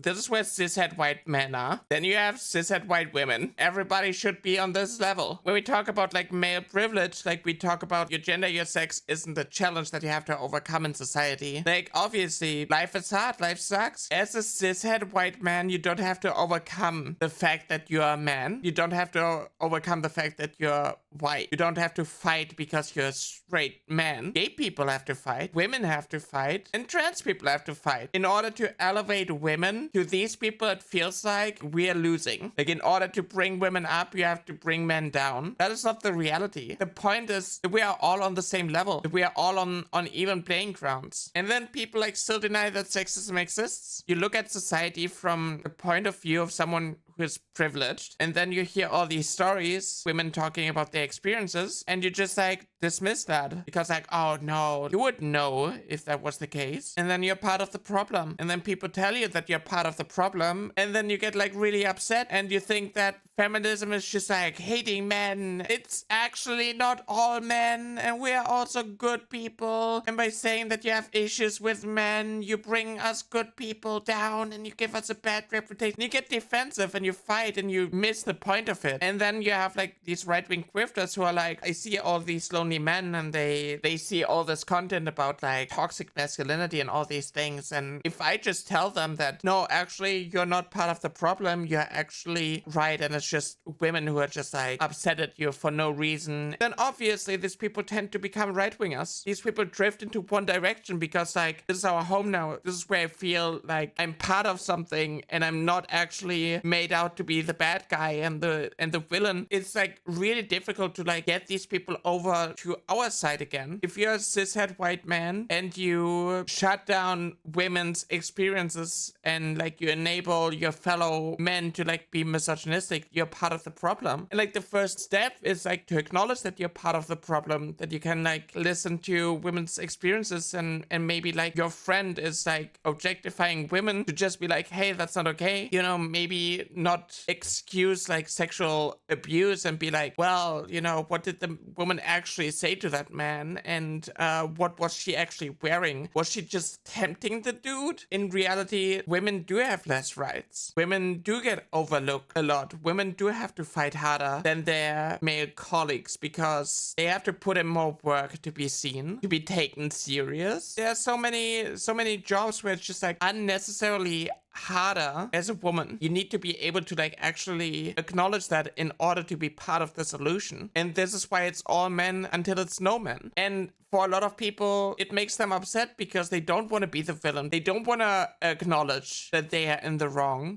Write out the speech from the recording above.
This is where cishet white men are. Then you have cishet white women. Everybody should be on this level. When we talk about like male privilege, like we talk about your gender, your sex isn't a challenge that you have to overcome in society. Like obviously life is hard, life sucks. As a cishet white man, you don't have to overcome the fact that you're a man. You don't have to overcome the fact that you're white. You don't have to fight because you're a straight man. Gay people have to fight. Women have to fight. And trans people have to fight. In order to elevate women, to these people, it feels like we are losing. Like in order to bring women up, you have to bring men down. That is not the reality. The point is that we are all on the same level. That we are all on even playing grounds. And then people like still deny that sexism exists. You look at society from the point of view of someone who is privileged, and then you hear all these stories, women talking about their experiences, and you just like dismiss that because like, oh no, you would know if that was the case, and then you're part of the problem, and then people tell you that you're part of the problem, and then you get like really upset, and you think that feminism is just like hating men. It's actually not all men, and we are also good people, and by saying that you have issues with men, you bring us good people down, and you give us a bad reputation. You get defensive, and you fight, and you miss the point of it. And then you have like these right-wing grifters who are like, I see all these lonely men, and they see all this content about like toxic masculinity and all these things, and if I just tell them that no, actually you're not part of the problem, you're actually right, and it's just women who are just like upset at you for no reason, then obviously these people tend to become right-wingers. These people drift into one direction because like, this is our home now, this is where I feel like I'm part of something, and I'm not actually made out to be the bad guy and the villain. It's like really difficult to like get these people over to our side again. If you're a cishet white man and you shut down women's experiences and like you enable your fellow men to like be misogynistic, you're part of the problem. And like the first step is like to acknowledge that you're part of the problem, that you can like listen to women's experiences, and maybe like your friend is like objectifying women, to just be like, hey, that's not okay. You know, maybe not excuse like sexual abuse and be like, well, you know, what did the woman actually say to that man, and what was she actually wearing? Was she just tempting the dude? In reality, women do have less rights. Women do get overlooked a lot. Women do have to fight harder than their male colleagues because they have to put in more work to be seen, to be taken serious. There are so many jobs where it's just like unnecessarily harder as a woman. You need to be able to like actually acknowledge that in order to be part of the solution. And this is why it's all men until it's no men. And for a lot of people, it makes them upset because they don't want to be the villain. They don't want to acknowledge that they are in the wrong.